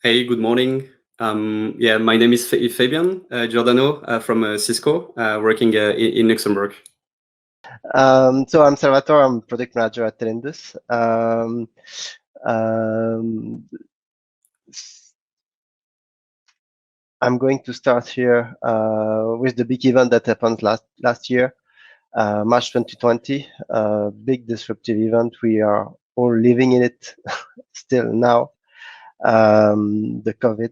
Hey, good morning. Yeah, my name is Fabian Giordano from Cisco, working in Luxembourg. So I'm Salvatore, I'm product manager at Telindus. I'm going to start here with the big event that happened last year, March 2020, big disruptive event. We are all living in it still now, the COVID.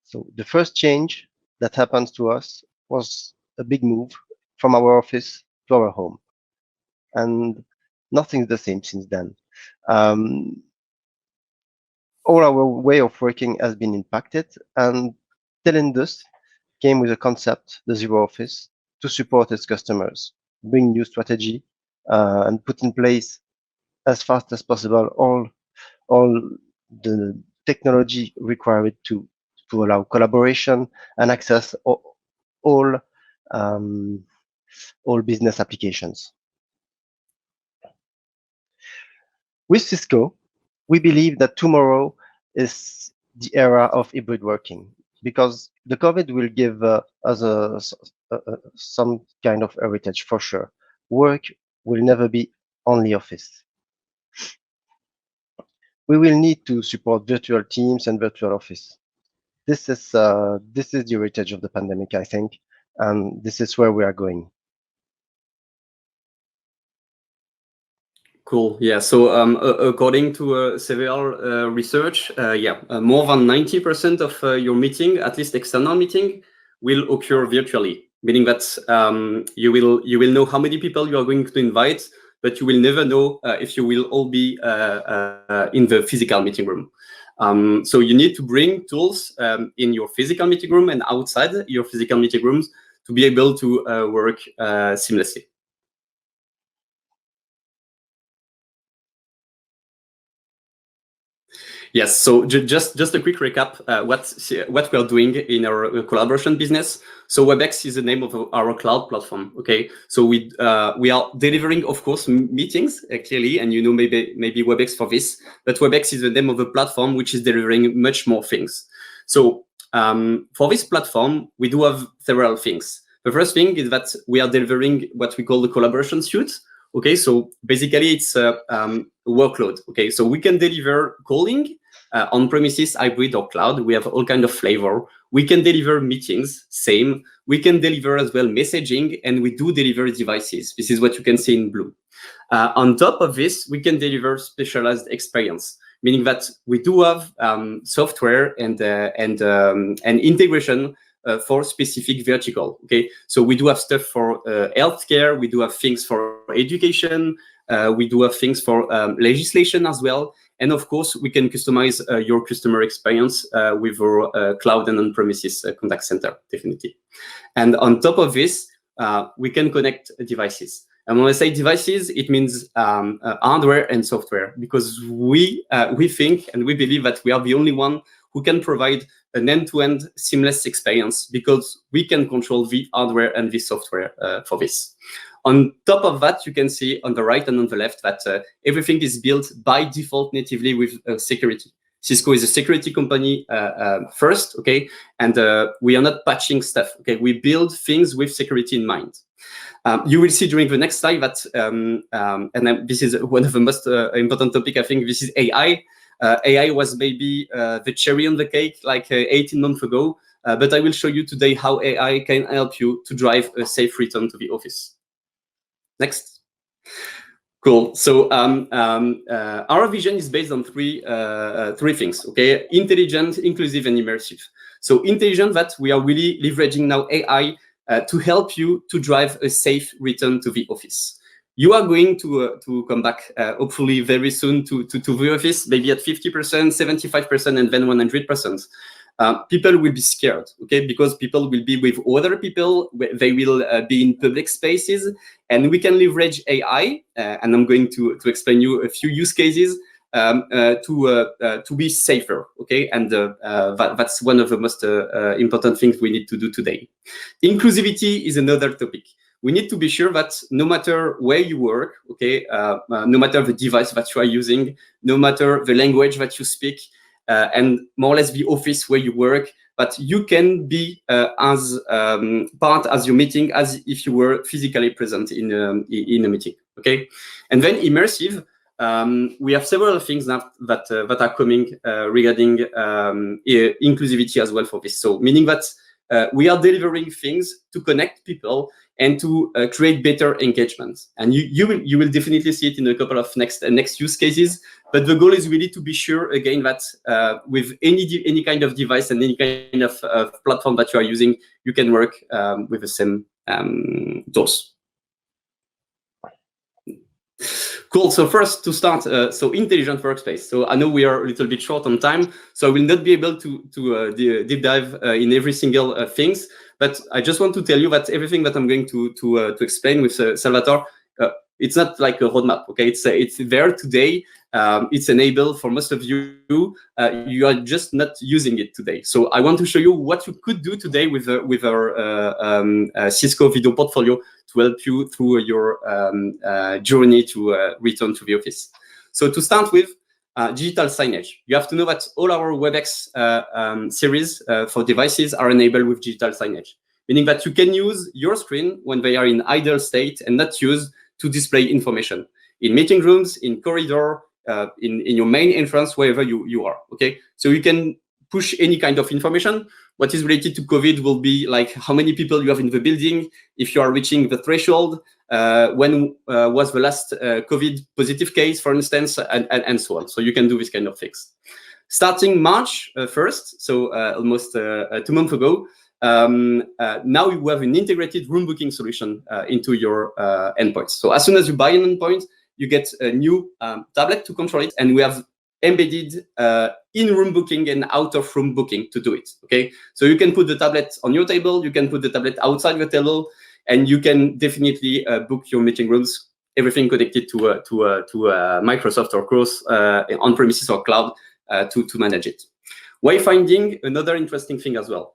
So the first change that happened to us was a big move from our office to our home. And nothing's the same since then. All our way of working has been impacted, and Telindus came with a concept, the Zero Office, to support its customers, bring new strategy, and put in place as fast as possible all the technology required to allow collaboration and access all business applications. With Cisco, we believe that tomorrow is the era of hybrid working, because the COVID will give us some kind of heritage for sure. Work will never be only office. We will need to support virtual teams and virtual office. This is the heritage of the pandemic, I think, and this is where we are going. Cool. Yeah. So according to several research, more than 90% of your meeting, at least external meeting, will occur virtually. Meaning that you will know how many people you are going to invite, but you will never know if you will all be in the physical meeting room. So you need to bring tools in your physical meeting room and outside your physical meeting rooms to be able to work seamlessly. Yes, so just a quick recap what we are doing in our collaboration business. So Webex is the name of our cloud platform. Okay, so we are delivering, of course, meetings clearly, and you know maybe Webex for this, but Webex is the name of the platform which is delivering much more things. So for this platform, we do have several things. The first thing is that we are delivering what we call the collaboration suite. Okay, so basically it's a workload. Okay, so we can deliver calling on-premises, hybrid, or cloud. We have all kind of flavor. We can deliver meetings, same. We can deliver as well messaging, and we do deliver devices. This is what you can see in blue. On top of this, we can deliver specialized experience, meaning that we do have software and integration for specific vertical. Okay, so we do have stuff for healthcare. We do have things for education. We do have things for legislation as well. And of course, we can customize your customer experience with our cloud and on-premises contact center, definitely. And on top of this, we can connect devices. And when I say devices, it means hardware and software, because we think and we believe that we are the only one who can provide an end-to-end seamless experience, because we can control the hardware and the software for this. On top of that, you can see on the right and on the left that everything is built by default natively with security. Cisco is a security company first, okay? And we are not patching stuff, okay? We build things with security in mind. You will see during the next slide that, and this is one of the most important topic, I think, this is AI. AI was maybe the cherry on the cake like 18 months ago, but I will show you today how AI can help you to drive a safe return to the office. Next. Cool. So our vision is based on three things, okay? Intelligent, inclusive, and immersive. So intelligent, that we are really leveraging now AI to help you to drive a safe return to the office. You are going to come back, hopefully very soon to the office, maybe at 50%, 75%, and then 100%. People will be scared, okay? Because people will be with other people, they will be in public spaces, and we can leverage AI, and I'm going to explain you a few use cases to be safer, okay? And that's one of the most important things we need to do today. Inclusivity is another topic. we need to be sure that no matter where you work, okay, no matter the device that you are using, no matter the language that you speak, and more or less the office where you work, but you can be as part as your meeting as if you were physically present in a meeting. Okay, and then immersive. We have several things that are coming regarding inclusivity as well for this. So meaning that we are delivering things to connect people and to create better engagement. And you will definitely see it in a couple of next use cases. But the goal is really to be sure again that with any kind of device and any kind of platform that you are using, you can work with the same tools. Cool. So first to start, so intelligent workspace. So I know we are a little bit short on time, so I will not be able to deep dive in every single things. But I just want to tell you that everything that I'm going to explain with Salvatore, it's not like a roadmap. Okay, it's there today. It's enabled for most of you. You are just not using it today. So I want to show you what you could do today with our Cisco video portfolio to help you through your journey to return to the office. So to start with, digital signage. You have to know that all our Webex series for devices are enabled with digital signage, meaning that you can use your screen when they are in idle state and not used to display information in meeting rooms, in corridor, in your main entrance, wherever you are. Okay, so you can push any kind of information. What is related to COVID will be like how many people you have in the building, if you are reaching the threshold, when was the last COVID positive case, for instance, and so on. So you can do this kind of things. Starting March 1st, so almost 2 months ago, now you have an integrated room booking solution into your endpoints. So as soon as you buy an endpoint, you get a new tablet to control it, and we have embedded in-room booking and out-of-room booking to do it. Okay, so you can put the tablet on your table, you can put the tablet outside the table, and you can definitely book your meeting rooms. Everything connected to Microsoft or cross on-premises or cloud to manage it. Wayfinding, another interesting thing as well.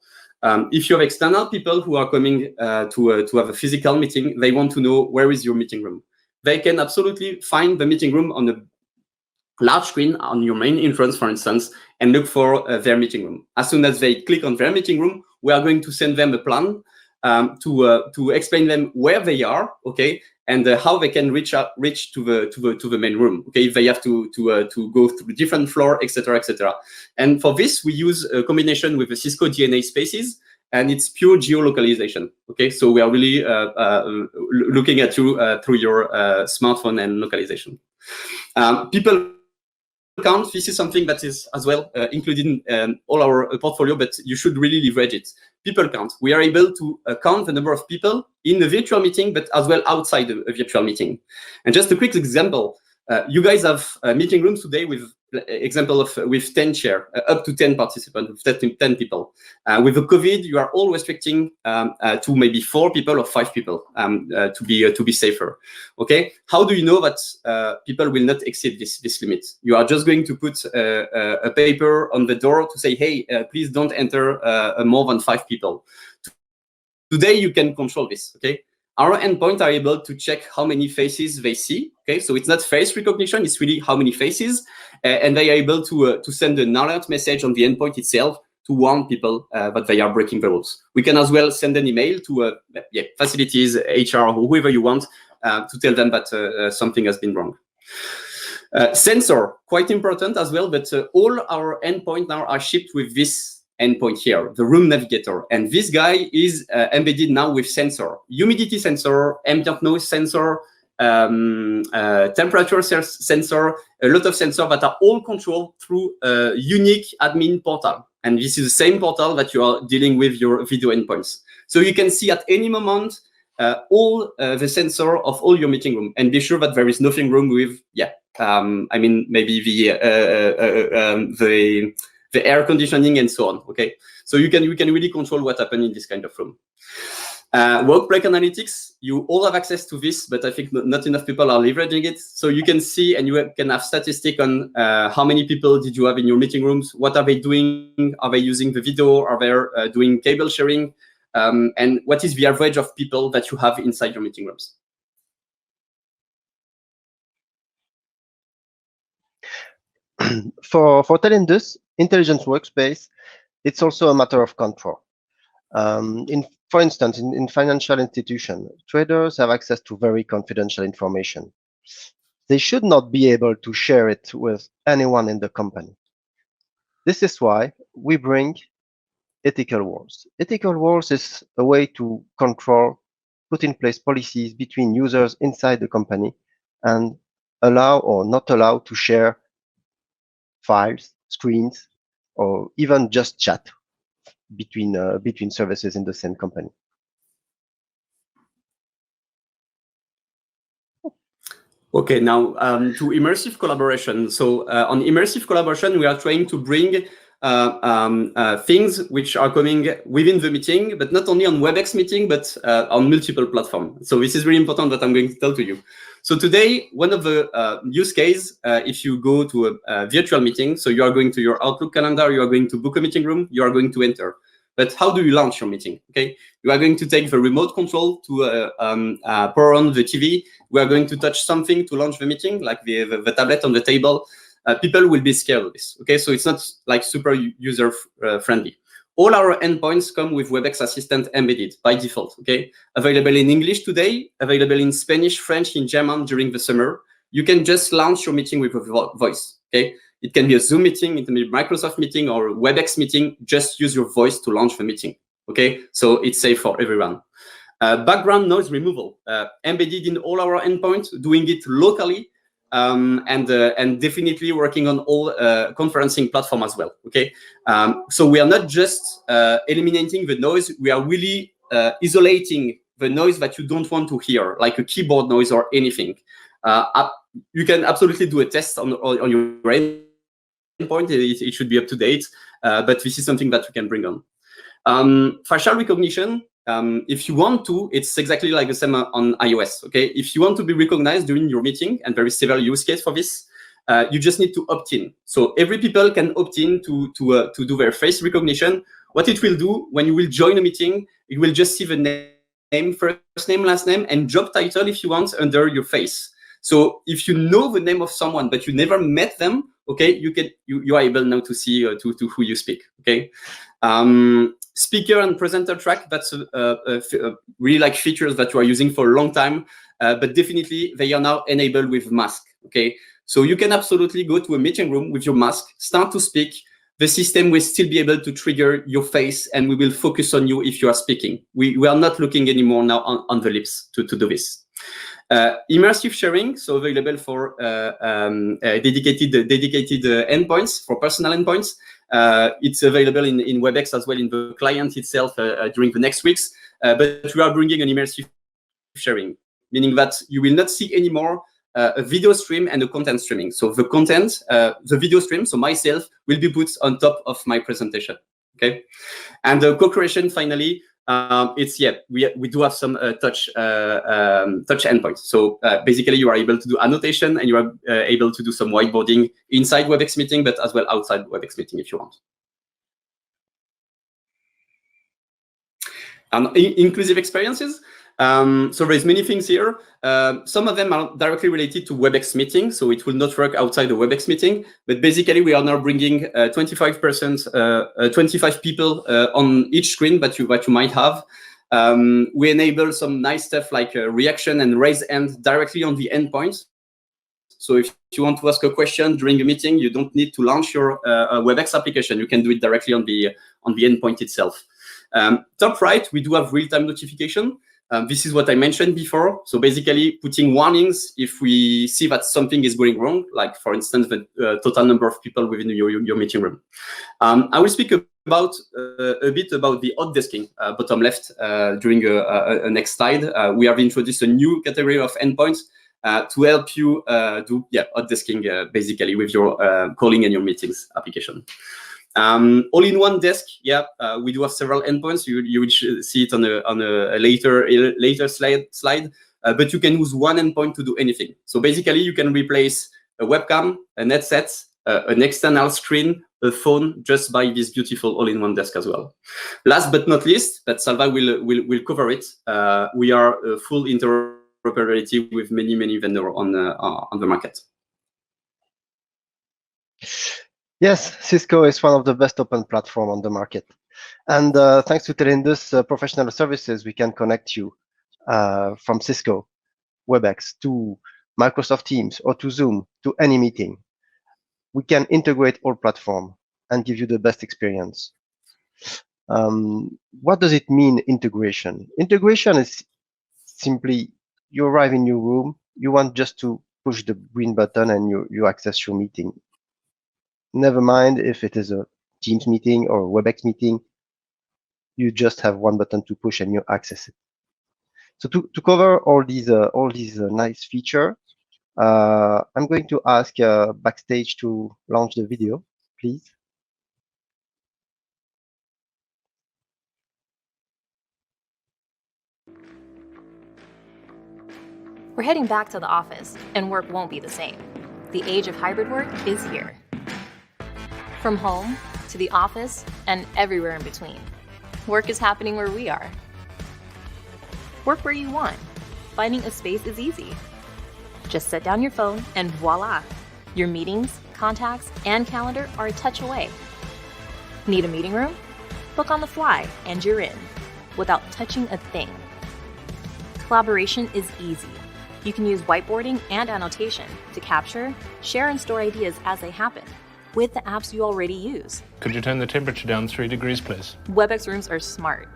If you have external people who are coming to have a physical meeting, they want to know where is your meeting room. They can absolutely find the meeting room on a large screen on your main entrance, for instance, and look for their meeting room. As soon as they click on their meeting room, we are going to send them a plan to explain them where they are, okay, and how they can reach to the main room. Okay, if they have to go through different floor, etc., etc. And for this, we use a combination with the Cisco DNA spaces, and it's pure geolocalization. Okay, so we are really looking at you through your smartphone and localization. People count. This is something that is as well included in all our portfolio, but you should really leverage it. People count. We are able to count the number of people in a virtual meeting, but as well outside a virtual meeting. And just a quick example, you guys have meeting rooms today with example of with 10 chair, up to 10 participants, 10 people. With the COVID, you are all restricting to maybe 4 people or 5 people to be safer. Okay, how do you know that people will not exceed this limit? You are just going to put a paper on the door to say, hey, please don't enter more than 5 people. Today you can control this. Okay. Our endpoints are able to check how many faces they see. Okay, so it's not face recognition; it's really how many faces, and they are able to send an alert message on the endpoint itself to warn people that they are breaking the rules. We can as well send an email to facilities, HR, or whoever you want to tell them that something has been wrong. Sensor, quite important as well, but all our endpoints now are shipped with this endpoint here, the room navigator. And this guy is embedded now with sensor, humidity sensor, ambient noise sensor, temperature sensor, a lot of sensors that are all controlled through a unique admin portal. And this is the same portal that you are dealing with your video endpoints. So you can see at any moment all the sensor of all your meeting room, and be sure that there is nothing wrong with, I mean, maybe the air conditioning and so on. Okay, so you can really control what happens in this kind of room. Workplace analytics, you all have access to this, but I think not enough people are leveraging it. So you can see and you can have statistics on how many people did you have in your meeting rooms, what are they doing, are they using the video, are they doing cable sharing, and what is the average of people that you have inside your meeting rooms? For Telindus, intelligent workspace, it's also a matter of control. For instance, in financial institutions, traders have access to very confidential information. They should not be able to share it with anyone in the company. This is why we bring ethical walls. Ethical walls is a way to control, put in place policies between users inside the company and allow or not allow to share files, screens, or even just chat between services in the same company. Okay, now to immersive collaboration. So on immersive collaboration, we are trying to bring things which are coming within the meeting, but not only on Webex meeting, but on multiple platforms. So this is really important that I'm going to tell to you. So today, one of the use case, if you go to a virtual meeting, so you are going to your Outlook calendar, you are going to book a meeting room, you are going to enter. But how do you launch your meeting? Okay, you are going to take the remote control to power on the TV. We are going to touch something to launch the meeting, like the tablet on the table. People will be scared of this. Okay, so it's not like super user friendly. All our endpoints come with Webex Assistant embedded by default. Okay, available in English today, available in Spanish, French, in German during the summer. You can just launch your meeting with a voice. Okay. It can be a Zoom meeting, it can be a Microsoft meeting or a Webex meeting. Just use your voice to launch the meeting, okay? So it's safe for everyone. Background noise removal, embedded in all our endpoints, doing it locally, and definitely working on all conferencing platform as well, okay? So we are not just eliminating the noise, we are really isolating the noise that you don't want to hear, like a keyboard noise or anything. You can absolutely do a test on your endpoint. It should be up to date, but this is something that we can bring on. Facial recognition, if you want to, it's exactly like the same on iOS. Okay, if you want to be recognized during your meeting, and there is several use cases for this, you just need to opt in. So every people can opt in to do their face recognition. What it will do when you will join a meeting, it will just see the name, first name, last name, and job title if you want under your face. So if you know the name of someone but you never met them, okay, you are able now to see to who you speak. Okay, speaker and presenter track. That's really like features that you are using for a long time, but definitely they are now enabled with mask. Okay, so you can absolutely go to a meeting room with your mask, start to speak. The system will still be able to trigger your face, and we will focus on you if you are speaking. We are not looking anymore now on the lips to do this. Immersive sharing, so available for dedicated endpoints, for personal endpoints. It's available in Webex as well in the client itself during the next weeks. But we are bringing an immersive sharing, meaning that you will not see anymore a video stream and a content streaming. So the content, the video stream, so myself, will be put on top of my presentation. Okay, and the co-creation finally. It's we do have some touch endpoints. So basically, you are able to do annotation and you are able to do some whiteboarding inside Webex meeting, but as well outside Webex meeting if you want. Inclusive experiences. So there's many things here. Some of them are directly related to Webex meeting, so it will not work outside the Webex meeting. But basically, we are now bringing 25%, 25 people on each screen that you might have. We enable some nice stuff like reaction and raise hand directly on the endpoints. So if you want to ask a question during a meeting, you don't need to launch your Webex application. You can do it directly on the endpoint itself. Top right, we do have real-time notification. This is what I mentioned before. So basically putting warnings if we see that something is going wrong, like for instance, the total number of people within your meeting room. I will speak about a bit about the hot desking, bottom left, during a next slide. We have introduced a new category of endpoints to help you do hot desking basically with your calling and your meetings application. All-in-one desk, we do have several endpoints. You will see it on a later slide, but you can use one endpoint to do anything. So basically, you can replace a webcam, a headset, an external screen, a phone, just by this beautiful all-in-one desk as well. Last but not least, but Salva will cover it. We are full interoperability with many vendors on the market. Yes, Cisco is one of the best open platform on the market. And thanks to Telindus professional services, we can connect you from Cisco Webex to Microsoft Teams or to Zoom to any meeting. We can integrate all platform and give you the best experience. What does it mean, integration? Integration is simply you arrive in your room, you want just to push the green button and you access your meeting. Never mind if it is a Teams meeting or a Webex meeting, you just have one button to push and you access it. So to cover all these nice features, I'm going to ask Backstage to launch the video, please. We're heading back to the office, and work won't be the same. The age of hybrid work is here. From home to the office and everywhere in between, work is happening where we are. Work where you want. Finding a space is easy. Just set down your phone and voila! Your meetings, contacts, and calendar are a touch away. Need a meeting room? Book on the fly and you're in, without touching a thing. Collaboration is easy. You can use whiteboarding and annotation to capture, share, and store ideas as they happen with the apps you already use. Could you turn the temperature down 3 degrees, please? Webex rooms are smart,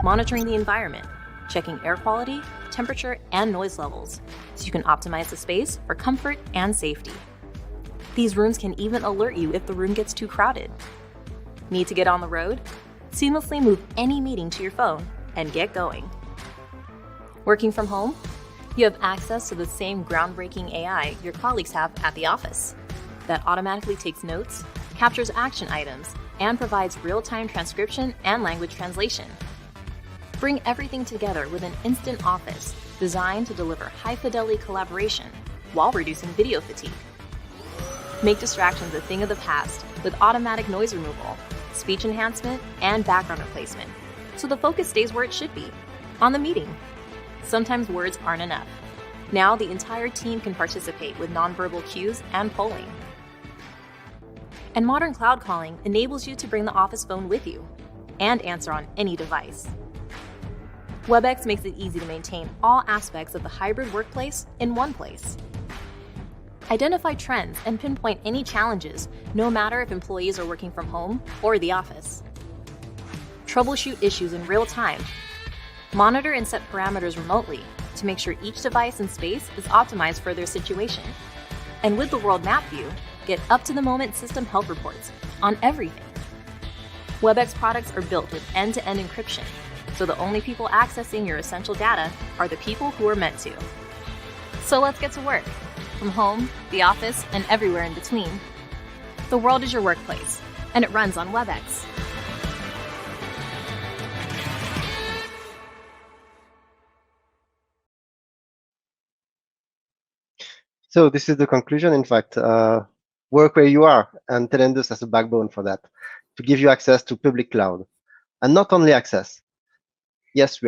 monitoring the environment, checking air quality, temperature, and noise levels, so you can optimize the space for comfort and safety. These rooms can even alert you if the room gets too crowded. Need to get on the road? Seamlessly move any meeting to your phone and get going. Working from home? You have access to the same groundbreaking AI your colleagues have at the office that automatically takes notes, captures action items, and provides real-time transcription and language translation. Bring everything together with an instant office designed to deliver high-fidelity collaboration while reducing video fatigue. Make distractions a thing of the past with automatic noise removal, speech enhancement, and background replacement, so the focus stays where it should be, on the meeting. Sometimes words aren't enough. Now the entire team can participate with nonverbal cues and polling. And modern cloud calling enables you to bring the office phone with you and answer on any device. Webex makes it easy to maintain all aspects of the hybrid workplace in one place. Identify trends and pinpoint any challenges, no matter if employees are working from home or the office. Troubleshoot issues in real time. Monitor and set parameters remotely to make sure each device and space is optimized for their situation. And with the World Map View, get up-to-the-moment system health reports on everything. Webex products are built with end-to-end encryption, so the only people accessing your essential data are the people who are meant to. So let's get to work. From home, the office, and everywhere in between. The world is your workplace, and it runs on Webex. So this is the conclusion. In fact, work where you are, and Telindus as a backbone for that, to give you access to public cloud. And not only access. Yes,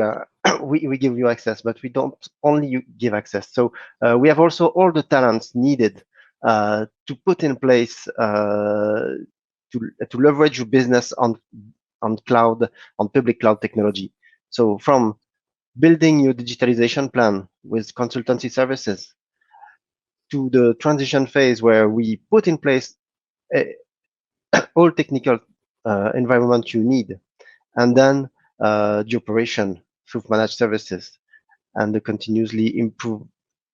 we give you access, but we don't only give access. So we have also all the talents needed to put in place to leverage your business on cloud, on public cloud technology. So from building your digitalization plan with consultancy services to the transition phase where we put in place all technical environment you need, and then the operation through managed services and the continuously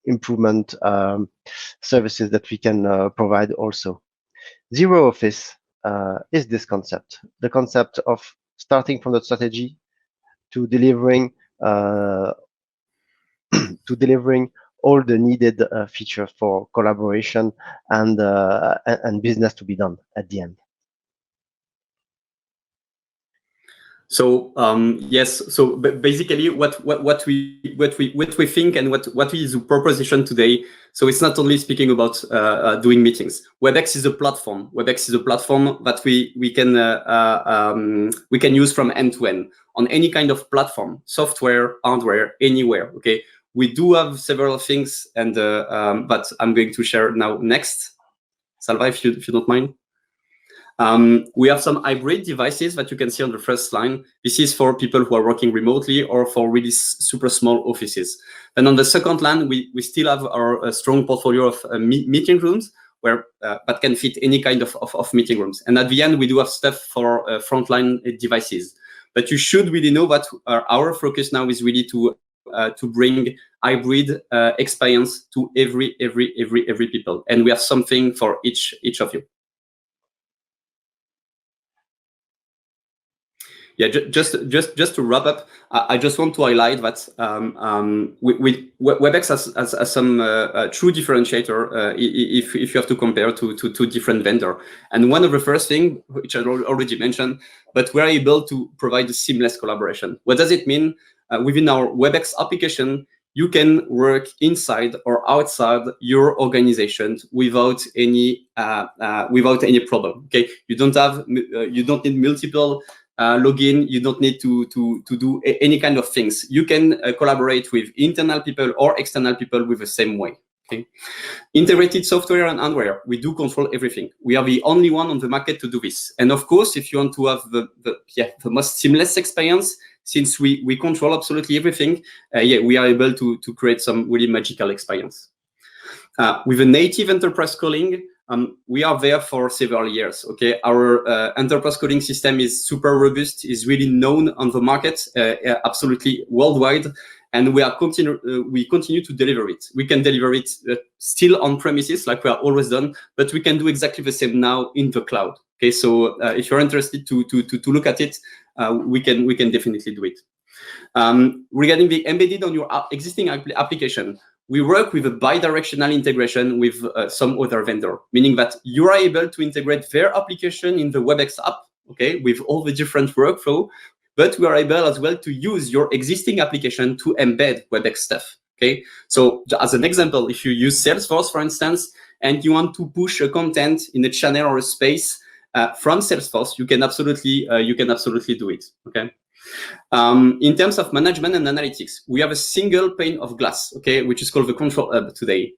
improvement services that we can provide also. Zero Office is this concept, the concept of starting from the strategy to delivering all the needed features for collaboration and business to be done at the end. So yes, so basically what we think and what is the proposition today. So it's not only speaking about doing meetings. Webex is a platform. Webex is a platform that we can use from end to end on any kind of platform, software, hardware, anywhere. Okay, we do have several things, and but I'm going to share now next. Salva, if you don't mind. We have some hybrid devices that you can see on the first line. This is for people who are working remotely or for really super small offices. And on the second line, we still have our strong portfolio of meeting rooms where that can fit any kind of meeting rooms. And at the end, we do have stuff for frontline devices. But you should really know that our focus now is really to bring hybrid experience to every people. And we have something for each of you. Yeah, just to wrap up, I just want to highlight that Webex has some true differentiator if you have to compare to different vendor. And one of the first thing, which I already mentioned, but we're able to provide a seamless collaboration. What does it mean? Within our Webex application, you can work inside or outside your organization without any problem. Okay, you don't need multiple login. You don't need to do any kind of things. You can collaborate with internal people or external people with the same way. Okay, integrated software and hardware. We do control everything. We are the only one on the market to do this. And of course, if you want to have the most seamless experience, since we control absolutely everything, we are able to create some really magical experience. With a native enterprise calling, we are there for several years. Okay, our enterprise coding system is super robust, is really known on the market, absolutely worldwide, and we continue to deliver it. We can deliver it still on premises, like we are always done, but we can do exactly the same now in the cloud. Okay, so if you're interested to look at it, we can definitely do it. Regarding the embedded on your existing application, we work with a bi-directional integration with some other vendor, meaning that you are able to integrate their application in the Webex app, okay, with all the different workflow, but we are able as well to use your existing application to embed Webex stuff, okay? So as an example, if you use Salesforce, for instance, and you want to push a content in a channel or a space from Salesforce, you can absolutely do it, okay? In terms of management and analytics, we have a single pane of glass, okay, which is called the Control Hub today.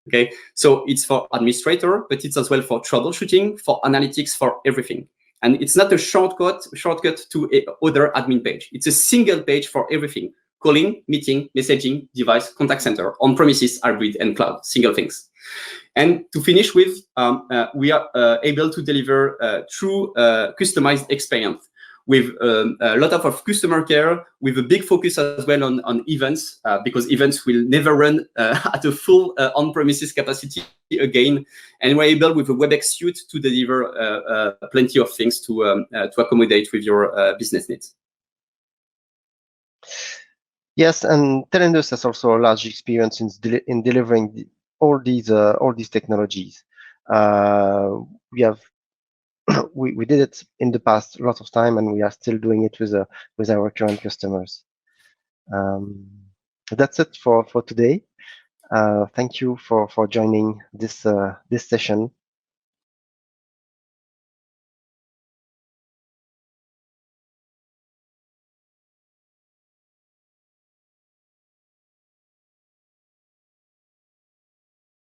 Okay, so it's for administrator, but it's as well for troubleshooting, for analytics, for everything. And it's not a shortcut to other admin page. It's a single page for everything: calling, meeting, messaging, device, contact center, on-premises, hybrid, and cloud, single things. And to finish with, we are able to deliver true customized experience with a lot of customer care, with a big focus as well on events, because events will never run at a full on-premises capacity again. And we're able with a Webex suite to deliver plenty of things to accommodate with your business needs. Yes, and Telindus has also a large experience in delivering all these technologies. We did it in the past a lot of time, and we are still doing it with our current customers. That's it for today. Thank you for joining this session.